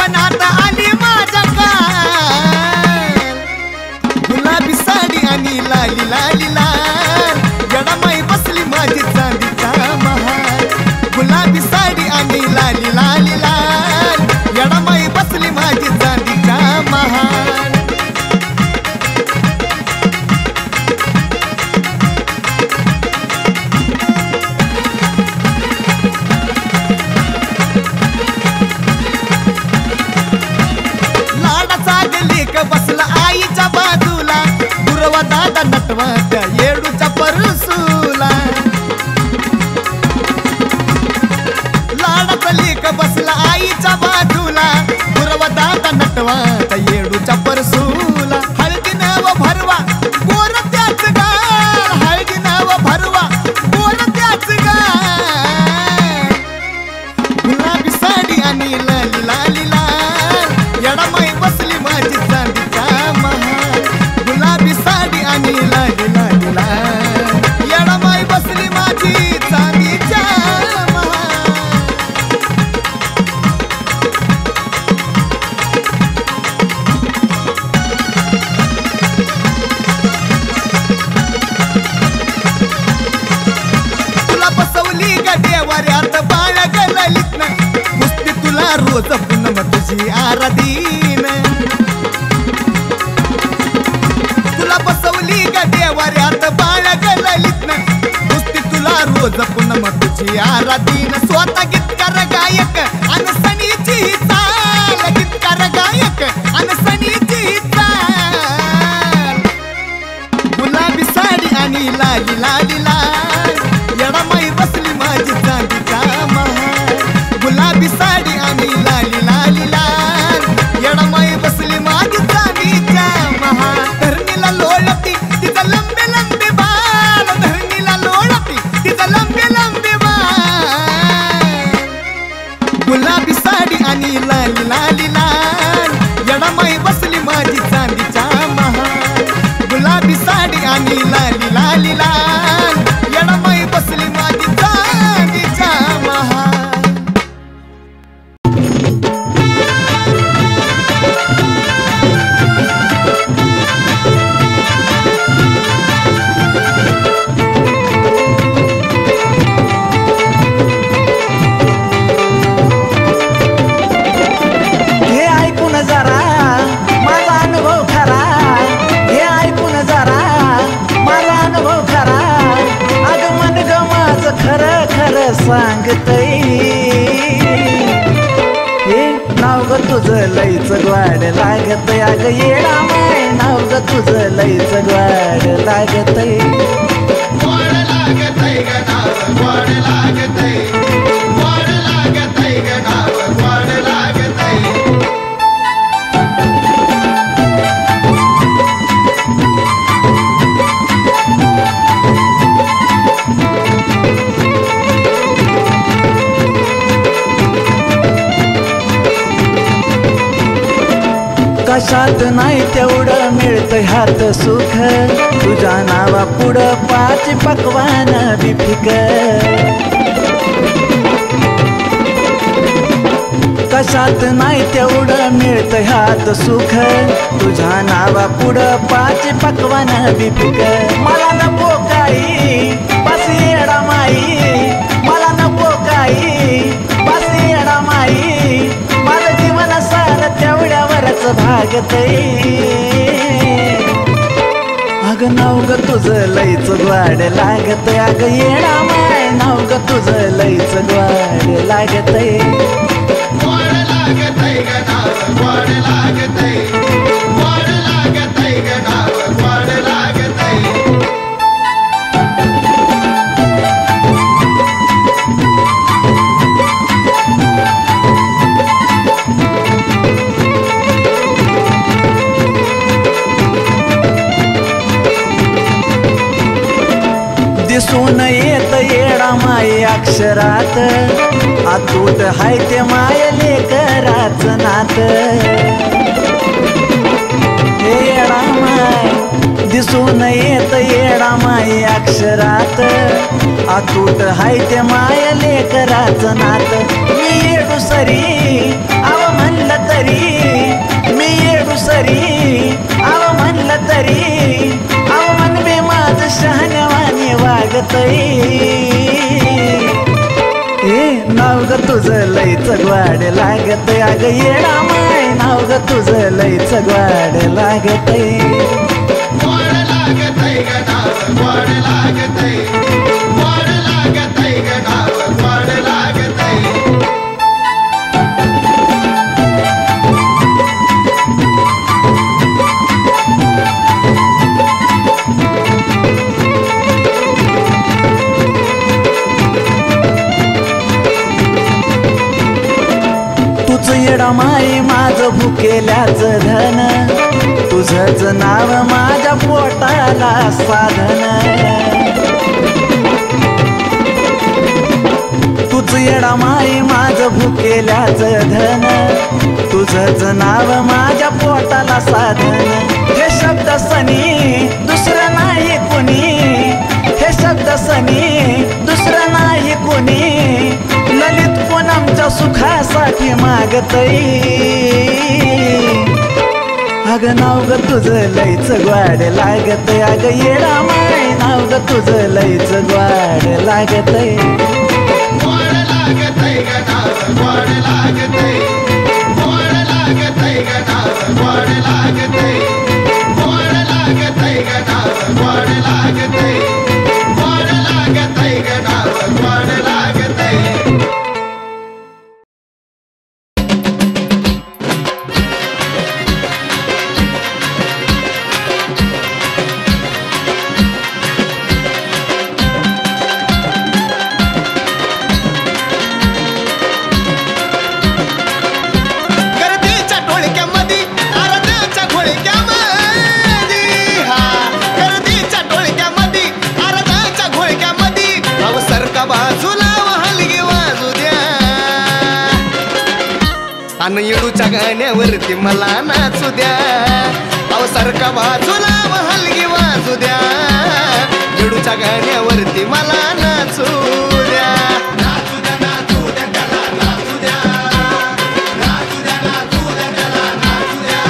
स्वप्नात आली माझ्या काल गुलाबी साडी आणि लाली लाली लाल येडामाई बसली माझी चांदीचा महाल गुलाबी साडी आणि लाली लाली लाल येडामाई बसली माझी चांदीचा महाल बसला आईच्या बाजूला गुरवा दादा नटवा त्या येडूच्या परसूला लाडाचा लेक बसला आईच्या बाजूला गुरवा दादा नटवा त्या येडूच्या परसूला हळदी नाव भरवा गोर त्याच गाल हळदी नाव भरवा गोर त्याच गाल गुलाबी साडी आणि लाली लाली लाल येडामाई बसली माझी चांदीचा महाल गुलाबी साडी आणि लाली लाली लाल येडामाई बसली माझी चांदीचा महाल तुला बसवली ग देवाऱ्यात बाळ गललीत नुसती तुला रोज पुनम तुझी आराधीन तुला बसवली ग देवाऱ्यात बाळ गललीत नुसती तुला रोज पुनम तुझी आराधीन स्वतः गीतकार गायक अनसणीची चाल गीतकार गायक अनसणीची चाल गुलाबी साडी आणि लाली लाली लाल येडामाई बसली माझी चांदीचा महाल गुलाबी साडी आणि लाली लाली लाल येडामाई बसली माझी चांदीचा महाल धरणीला लोळती तिचा लंबे लंबे बाल धरणीला लोळती तिचा लंबे लंबे बाल गुलाबी साडी आणि लाली लाली लाल येडामाई बसली माझी चांदीचा महाल गुलाबी साडी आणि लाली लाली लाल येडामाई बसली माझी चांदीचा महाल सांगतई हे नाव ग तुझं लईच ग्वाड लागतय अग येडा माय नाव ग तुझं लईच ग्वाड लागतय गोड लागतय ग नाव गोड लागतय गोड लागतय ग नाव गोड लागतय कशात नाही तेवढं मिळतं ह्यात सुख तुझ्या नावा पुढं पाच पकवान बिफिक कशात नाही तेवढं मिळतं ह्यात सुख तुझ्या नावा पुढं पाच पकवान बिफिक मला नको काही बस येडा माई मला नको काही बस येडा माई माझं जीवन सार तेवढ्यावरच भागतय अग नाव ग तुझं लईच ग्वाड लागतय अग येडा माय नाव ग तुझं लईच ग्वाड लागतय गोड लागतय ग नाव गोड लागतय गोड लागतय ग नाव गोड लागतय दिसून येत येडा माई अक्षरात अतूट हाय ते माय लेकराच नात हे येडा माय दिसून येत येडा माई अक्षरात अतूट हाय ते माय लेकराच नात मी येडू सरी आव म्हणले म्हणलं तरी मी येडू सरी आव म्हणलं तरी आव मन बे माझं शहाण्यावानी वागतई नाव ग तुझं लईच ग्वाड लागत अग येडा माय नाव ग तुझं लईच ग्वाड लागत येडा माई माझं भुकेल्याच धन तुझंच नाव माझ्या पोटाला साधन तुझ येडा माई माझं भुकेल्याच धन तुझंच नाव माझ्या पोटाला साधन हे शब्द सनी दुसरं नाही कोणी हे शब्द सनी दुसरं नाही कोणी ललित पूनमच्या सुखासाठी मागतई अग नाव ग तुझं लईच ग्वाड लागत अग येडा माय नाव ग तुझं लईच ग्वाड लागतई अन येडूच्या गाण्यावरती मला नाचू द्या अव सारखा बाजूला हलगी वाजू द्या येडूच्या गाण्यावरती मला नाचू द्या नाचू द्या नाचू द्या त्याला नाचू द्या नाचू द्या नाचू द्या त्याला नाचू द्या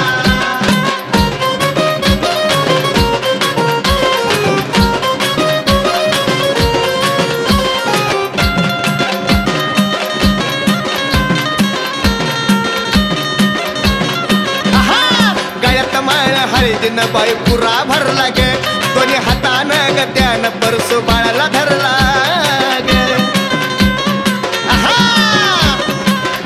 हळदीन बाई पुरा भरला गे दोन्ही हातानं ग त्यानं परसू बाळाला धरला गे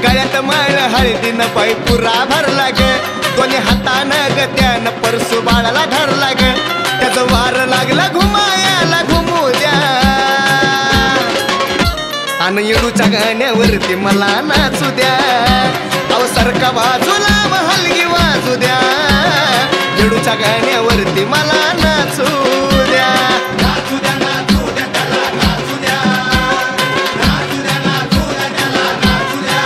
गळ्यात माळ हळदीन बाई पुरा भरला गे दोन्ही हातानं ग त्यानं परसू बाळाला धरला गे त्याचं वार लागला घुमायाला घुमू द्या आणि येडूच्या गाण्यावरती मला नाचू द्या अव सारखा बाजूला हलगी वाजू द्या येडूच्या गाण्यावरती मला नाचू द्या नाचू द्या नाचू द्या त्याला नाचू द्या नाचू द्या नाचू द्या त्याला नाचू द्या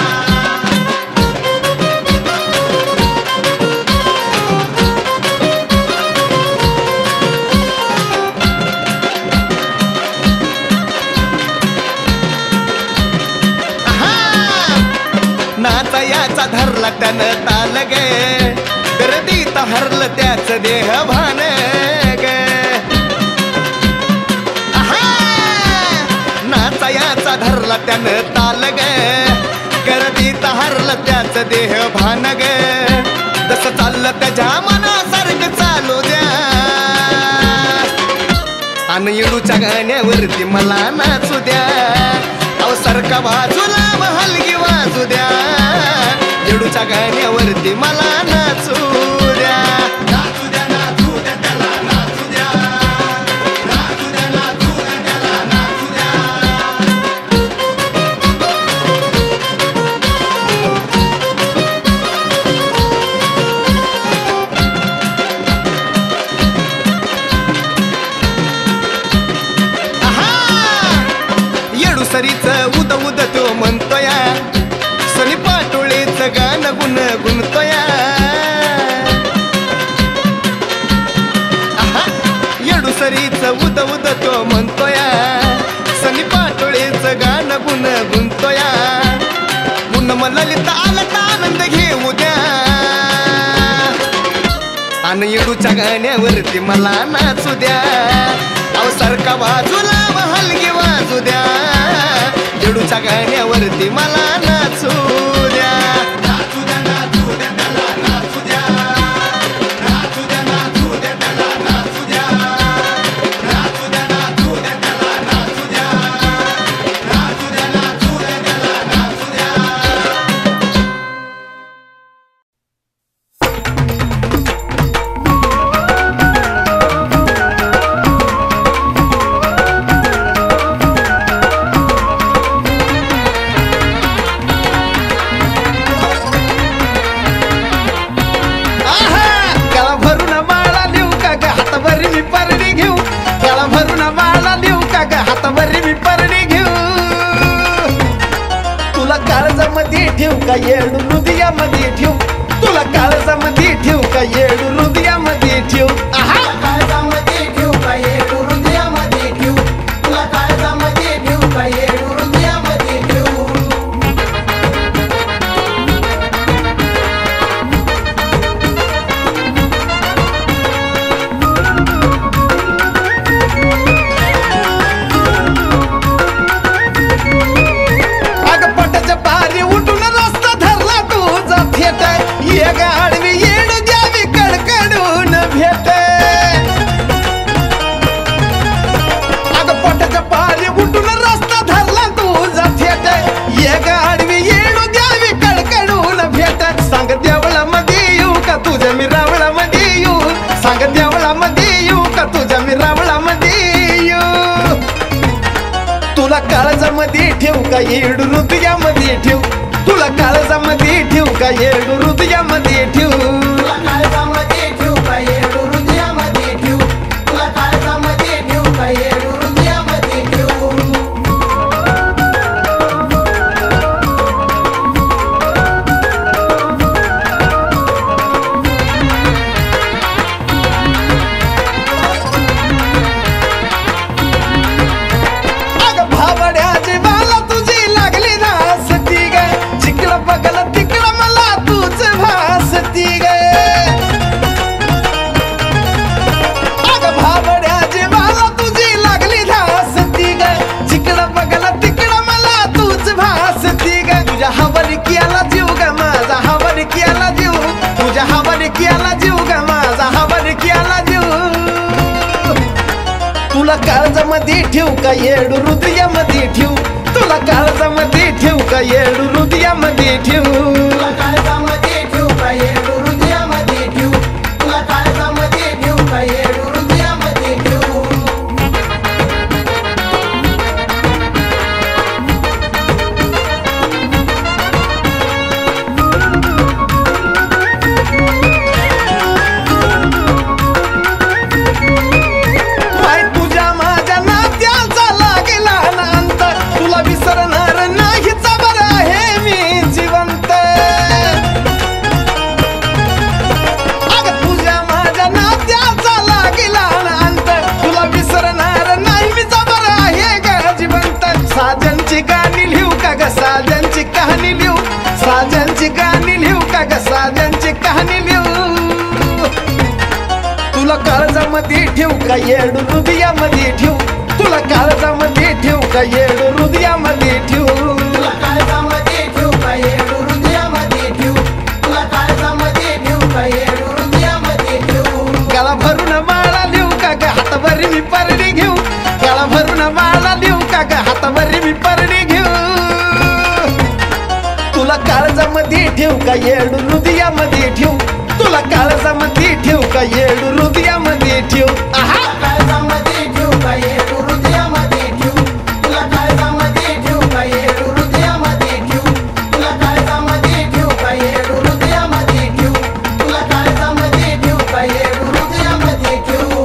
नाचा याचा धरला त्यानं ताल गे गर्दीत हरलं त्याच देह भान ग नाचा याचा धरला त्यानं ताल ग गर्दीत हरलं त्याच देह भान ग जसं चाललं त्याच्या मनासारखं चालू द्या आणि येडूच्या गाण्यावरती मला नाचू द्या अव सारखा बाजूला हलगी वाजू द्या येडूच्या गाण्यावरती मला नाचू द्या नाचू द्या नाचू द्या त्याला नाचू द्या नाचू द्या नाचू द्या त्याला नाचू द्या येडू सरीच उद उद तो म्हणतोया सनी पाटोळेच गाणं गुण गुणतोया अन येडूच्या गाण्यावरती मला नाचू द्या, अहो सारखा बाजूला हलगी वाजू द्या, येडूच्या गाण्यावरती मला नाचू द्या. नाचू द्या नाचू द्या त्याला नाचू द्या, नाचू द्या नाचू द्या त्याला नाचू द्या, नाचू द्या नाचू द्या त्याला नाचू द्या, नाचू द्या नाचू द्या त्याला नाचू द्या. ठेवू का येडू हृदयामध्ये ठेवू, तुला काळजामध्ये ठेवू का येडू हृदयामध्ये ठेवू. काळजामध्ये ठेवू का येडू हृदयामध्ये ठेवू, तुला काळजामध्ये ठेवू का येडू हृदयामध्ये ठेवू. तुला काळजामध्ये ठेवू का येडू हृदयामध्ये ठेवू, तुला काळजामध्ये ठेवू का येडू हृदयामध्ये ठेवू. तुला काळजामध्ये ठेवू का येडू हृदयामध्ये ठेवू, तुला काळजामध्ये ठेवू का येडू हृदयामध्ये ठेवू. तुला काळजामध्ये ठेवू का येडू हृदयामध्ये ठेवू, तुला काळजामध्ये ठेवू का येडू हृदयामध्ये ठेवू. तुला काळजामध्ये ठेवू का येडू हृदयामध्ये ठेवू, तुला काळजामध्ये ठेवू का येडू हृदयामध्ये ठेवू. साजनची कहाणी लिहू, साजनची गाणी लिहू का ग साजनची कहाणी लिहू. तुला काळजामध्ये ठेवू का येडू हृदयामध्ये ठेवू, तुला काळजामध्ये ठेवू का येडू हृदयामध्ये ठेवू. तुला काळजामध्ये ठेवू का येडू हृदयामध्ये ठेवू, तुला काळजामध्ये ठेवू का येडू हृदयामध्ये ठेवू. गळा भरून माळा लिहू का ग हातावरी मी परडी घेऊ, गळा भरून माळा लिहू का ग हातावरी मी परडी घेऊ. तुला काळजामध्ये ठेवू का येडू हृदयामध्ये ठेवू, तुला काळजामध्ये ठेवू का येडू हृदयामध्ये ठेवू. काळजामध्ये ठेवू का येडू हृदयामध्ये ठेवू, तुला काळजामध्ये ठेवू का येडू हृदयामध्ये ठेवू, तुला काळजामध्ये ठेवू का येडू हृदयामध्ये ठेवू, तुला काळजामध्ये ठेवू का येडू हृदयामध्ये ठेवू.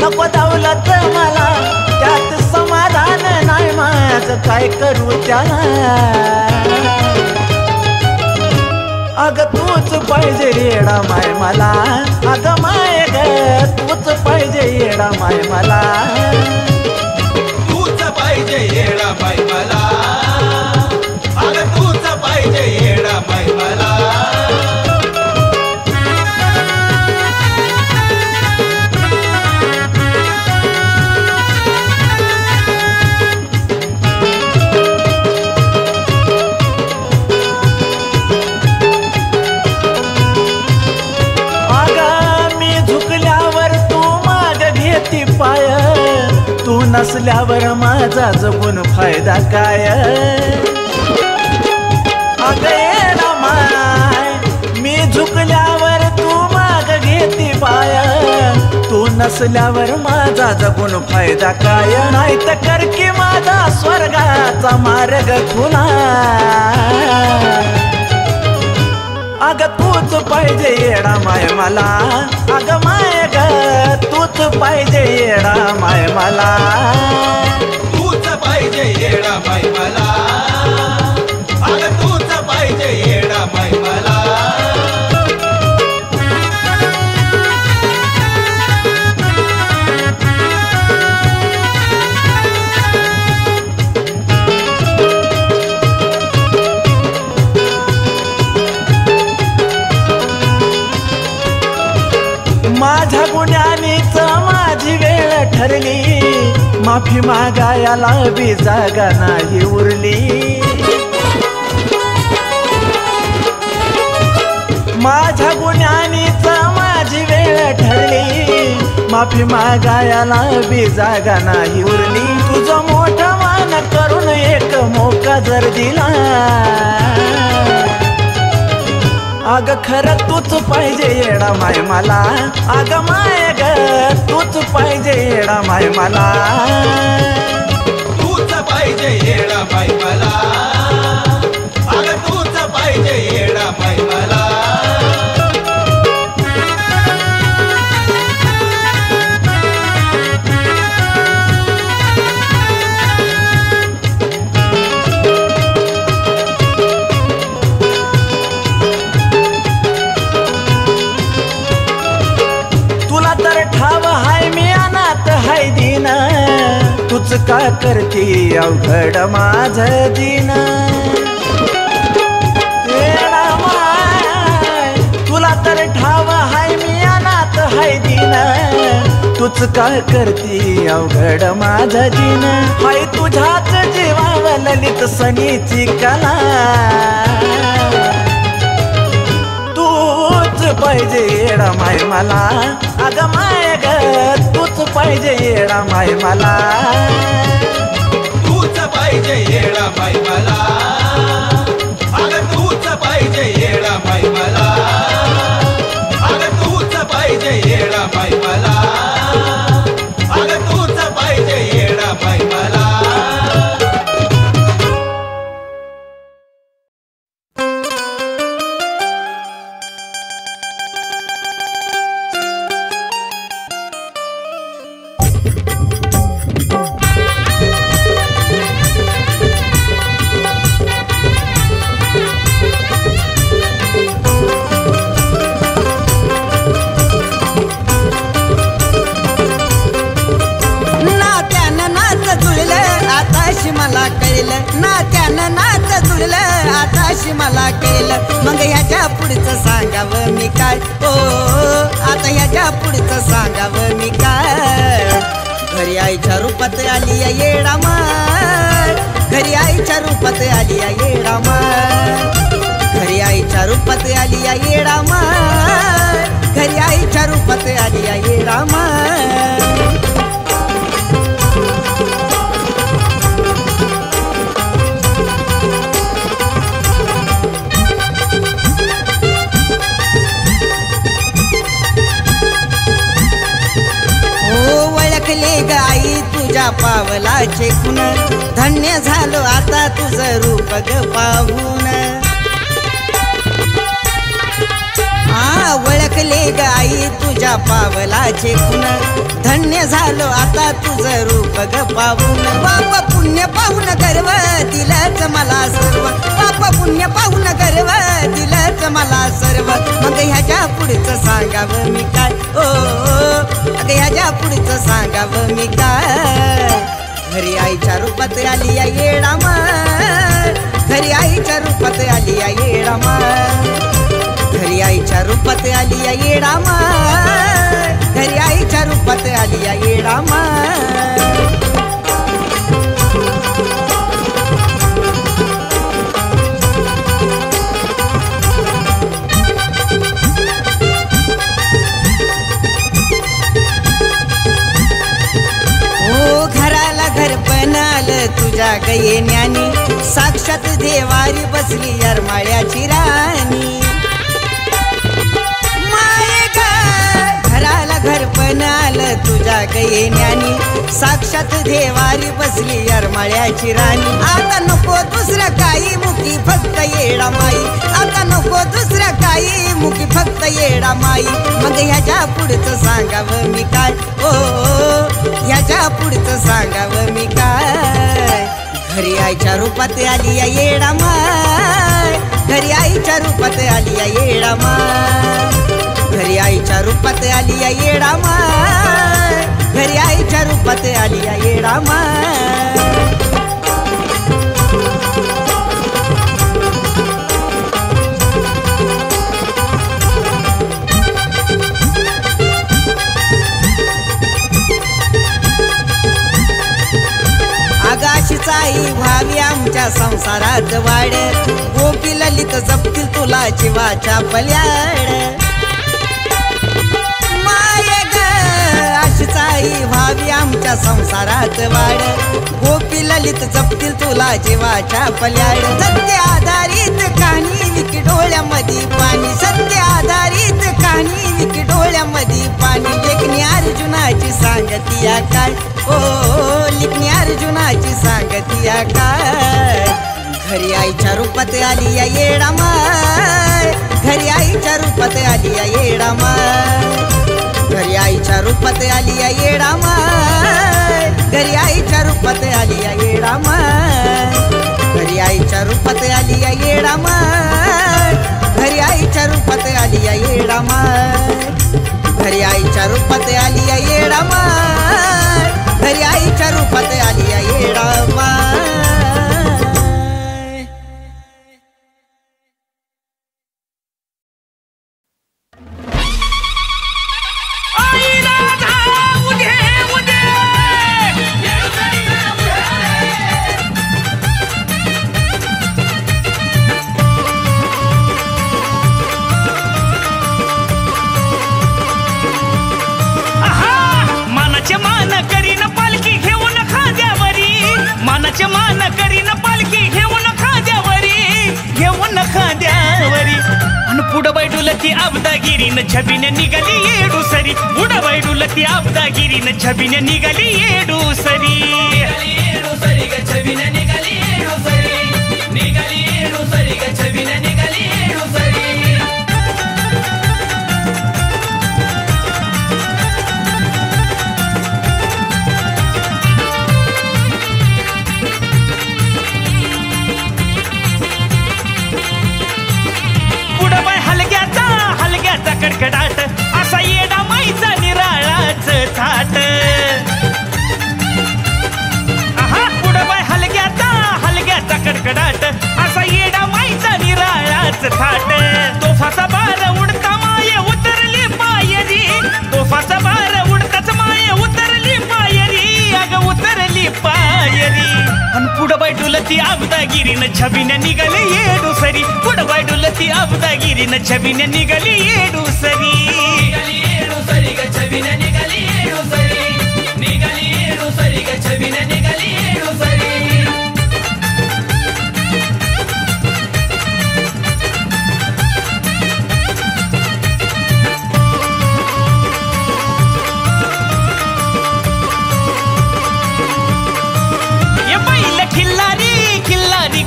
नको दौलत मला त्यात समाधान नाही माझं काय करू त्याला अग तूच पाहिजे येडा माय मला अग माय ग तूच पाहिजे येडा माय मला तूच पाहिजे येडा माय मला अग तूच पाहिजे येडा माय मला पाय तू नसल्यावर माझा जगून फायदा काय अग येडा माय मी झुकल्यावर तू माग घेती पाय तू नसल्यावर माझा जगून फायदा काय नाही तर कर की माझा स्वर्गाचा मार्ग खुला अग तूच पाहिजे येडा माय मला अग माय ग तूच पाहिजे येडा माय मला तूच पाहिजे येडा माय मला अग तूच पाहिजे येडा माय मला माझ्या गुन्ह्यानीच माझी वेळ ठरली माफी मागायला बी जागा नाही उरली माझ्या गुन्ह्यानीच माझी वेळ ठरली माफी मागायला बी जागा नाही उरली तुझं मोठं मान करून एक मोका जर दिला अग खरं तूच पाहिजे येडा माय मला अग माय ग तूच पाहिजे येडा माय मला तूच पाहिजे येडा माय मला अग तूच पाहिजे येडा माय मला तूच का करती अवघड माझ दिन येडा माय तुला तर ठाव हाय मी अनाथ हाय दिन तूच का करती अवघड माझ दिन हाय तुझ्याच जीवावर ललित सनीची कला तूच पाहिजे येडा माय मला अग माय ग तूच पाहिजे येडा माय मला तूच पाहिजे येडा माय मला अग तूच पाहिजे येडा माय मला अग तूच पाहिजे येडा माय मला अग तूच पाहिजे येडा माय मला मला केलं मग ह्याच्या पुढचं सांगावं मी काय ओ आता ह्याच्या पुढचं सांगावं मी काय घरी आईच्या रूपात आली या येडा माय घरी आईच्या रूपात आली या येडा माय घरी आईच्या रूपात आली या येडा माय घरी आईच्या रूपात आली या येडा माय गाई तुझ्या पावलाचे खुन धन्य झालो आता तुझं रूप ग पाहून हा ओळखले ग आई तुझ्या पावलाचे खुण धन्य झालो आता तुझं रूप ग पाहून बाप पुण्य पाहून गर्व दिलंच मला सर्व बाप पुण्य पाहून गर्व दिलंच मला सर्व मग ह्याच्या पुढचं सांगावं मी काय ओ अग ह्याच्या पुढचं सांगावं मी काय घरी आईच्या रूपात आली या येडामा घरी आईच्या रूपात आली या येडामा घरी आईच्या रूपात आली या येडामा घरी आईच्या रूपात आली या येडामा घर बनाल तुझ्या गयेन्यानी साक्षात देवारी बसली यरमाळ्याची राणी माये घराला घर बनाल तुझ्या गयेन्यानी साक्षात देवारी बसली यरमाळ्याची राणी आता नको दुसरं काही मुखी फक्त येडा माई आता नको दुसरं काही मुखी फक्त येडा माई मग ह्याच्या पुढचं सांगावं मी काय ओ ह्याच्या पुढचं सांगावं मी काय घरी आईच्या रूपात आली या येडा माय घरी आईच्या रूपात आली या येडा माय घरी आईच्या रूपात आली या येडा माय घरी आईच्या रूपात आली या येडा माय आगाशीच आई व्हावी आमच्या संसारात वाड गोपी ललित जपतील तुला जीवाच्या पल्याड माये ग अशीच आई व्हावी आमच्या संसारात वाड गोपी ललित जपतील तुला जीवाच्या पल्याड सत्य आधारित कहाणी विकी डोळ्यामध्ये पाणी सत्य आधारित कहाणी विकी डोळ्यामध्ये पाणी लेखणी अर्जुनाची सांगतिया काय ओ लिखणी अर्जुनाची सांगतिया काय घरी आईच्या रूपात आली या येडा माय घरी आईच्या रूपात आली या येडा माय घरी आईच्या रूपात आली या येडा माय घरी आईच्या रूपात आली या येडा माय घरी आईच्या रूपात आली या येडा माय घरी आईच्या रूपात आली या येडा माय घरी आईच्या रूपात आली या येडा माय घरी आईच्या रूपात आली या येडा माय मान करीन पालखी घेऊन खांद्यावरी अन पुढं बैडुलती आबदागिरीन छबिने निघाली येडू सरी पुढं बैडुलती आबदागिरीन छबिने निघाली येडू सरी ग छबिने निघाली येडू सरी निघाली येडू सरी ग छबिने निघाली येडू सरी कडकडाट असा येडा माईचा निराळाच थाट आहा पुढं बाय हलग्याचा कडकडाट असा येडा माईचा निराळाच थाट तोफाचा बार उडता माये उतरली पायरी तोफाचा बार उडताच माये उतरली पायरी अग उतरली पायरी अन पुढं बाय डुलती आबदागिरीन छबिने निघाले येडू सरी पुढं बाय डुलती आबदागिरीन छबिने निघाली येडू सरी ग छबिने निघाली येडू सरी निघाली येडू सरी ग छबिने निघाली येडू सरी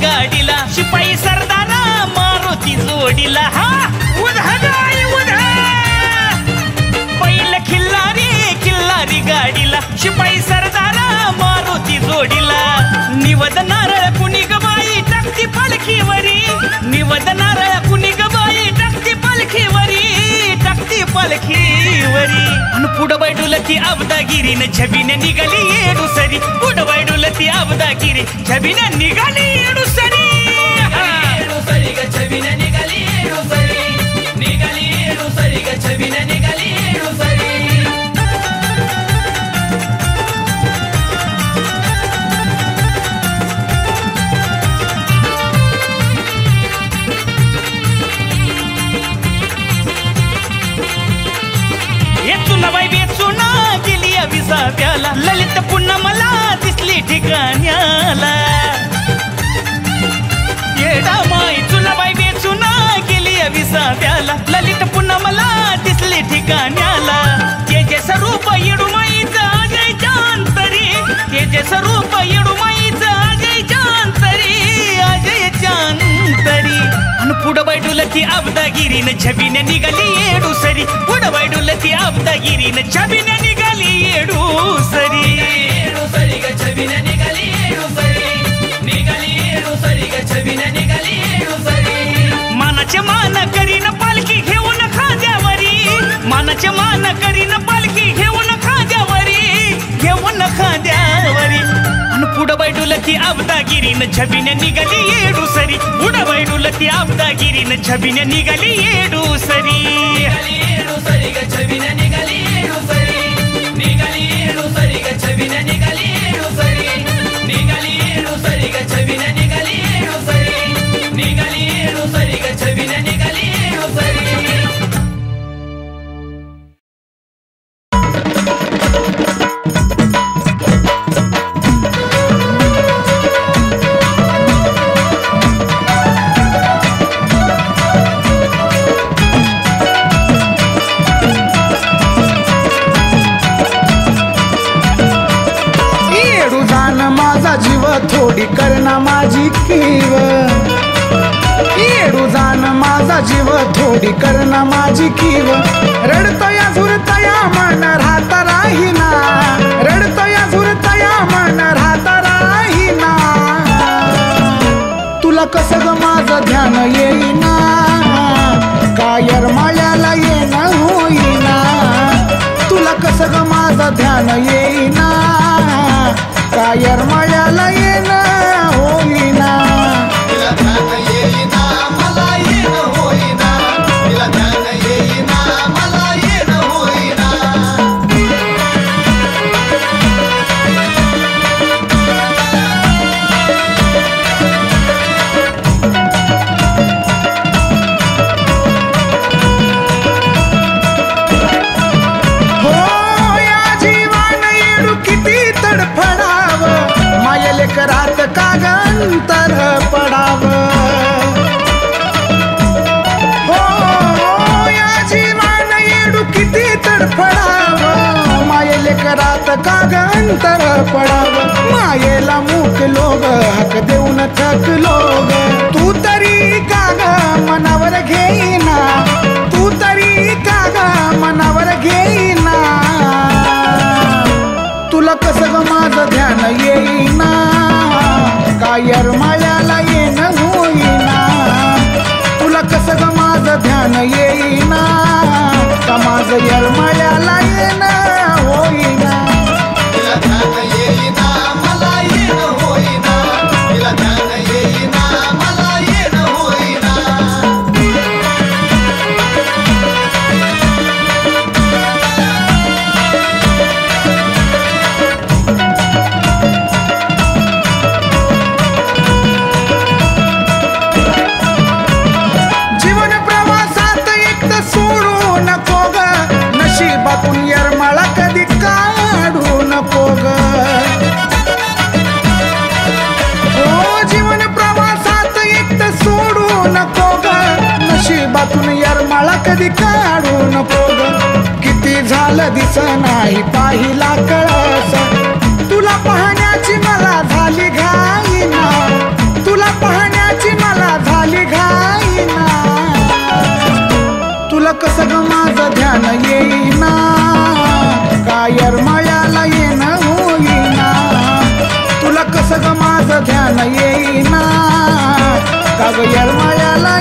गाडीला शिपाई सरदारा मारुती जोडीला हा उधागाई नवद नारळ कुणी ग बाई टाकती पालखीवरी अन पुढं बैडुलती अबदागिरीने छबीने निघाली येडूसरी पुढं बैडुलती अबदागिरी छबीने निघाली येडूसरी ग छबीने निघाली येडूसरी ग छबीने निघाली येडूसरी बाई बेचुना गेली विसाव्याला ललित पुन्हा मला दिसली ठिकाण्याला येडा माई चुनाबाई बेचुना गेली विसाव्याला ललित पुन्हा मला दिसली ठिकाण्याला ते जे स्वरूप येडूमाईचं अजय चांतरी ते जे स्वरूप येडूमाईचं अजय चांतरी अन पुढं बैडुलती अबदागिरीने छबीने निघाली येडूसरी पुढं बैडुलती अबदागिरीने छबीने निघाली येडूसरी ग छबीने निघाली येडूसरी ग छबीने निघाली येडूसरी मानाचे मान करीन पालखी घेऊन खांद्यावरी मानाचे मान करीन पालखी घेऊन खांद्यावरी अन पुढं बैडुलती अबदागिरीने छबीने निघाली येडूसरी पुढं बैडुलती अबदागिरीने छबीने निघाली येडूसरी ग छबीने निघाली येडूसरी ग छबीने निघाली येडूसरी ग छबीने निघाली येडूसरी ग छबीने निघाली येडूसरी थोडी करना माझी कीव येडू जाण माझा जीव थोडी करना माझी कीव रडतया झुरतया मन राहता राहीना रडतया झुरतया मन राहता राहीना तुला कसं ग माझं ध्यान येईना कायर मायाला येणं होईना तुला कसं ग माझं ध्यान येईना कायर मायाला येणं होईना तिला ध्यान येईना मला येणं होईना तिला ध्यान येईना मला येणं होईना हो या जीवान येडू किती तडफडाव मायले करात कागंतर पडाव हो या जीवान येडू किती तडफडाव मायले करात कागंतर पडाव मायेला मूक लोग हक देऊन थकलो ग तू तरी काग मनावर घेईना तू तरी काग मनावर घेईना तुला कसं ग माझं ध्यान येईना कायर मायाला येणं होईना तुला कसं ग माझं ध्यान येईना का माझं यर मायाला येणं होईना तिला ध्यान येईना मला येणं होईना तिला ध्यान येईना मला येणं होईना जीवन प्रवासात एकटं सोडू नको ग नशिबातून यरमाळा कधी काढू नको ग हो जीवन प्रवासात एकटं सोडू नको ग नशिबातून यरमाळा कधी काढू नको ग किती झालं दिस नाही पाहिला कळस तुला पाहण्याची मला झाली घाईना तुला पाहण्याची मला झाली घाईना तुला कसं ग माझं ध्यान येईना कायर मायाला येणं होईना तुला कसं ग माझं ध्यान येईना का ग यर मायाला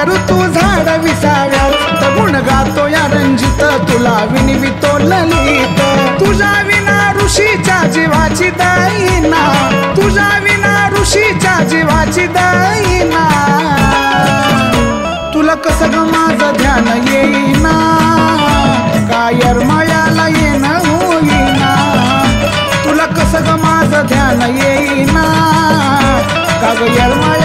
ऋतू झाड विसाव्यात तर गुण गातो या रंजित तुला विनिवितो ललित तुझ्या विना ऋषीच्या जीवाची दाईना तुझ्या विना ऋषीच्या जीवाची दाईना तुला कसं ग माझं ध्यान येईना कायर मायाला येणं होईना तुला कसं ग माझं ध्यान येईना का ग माया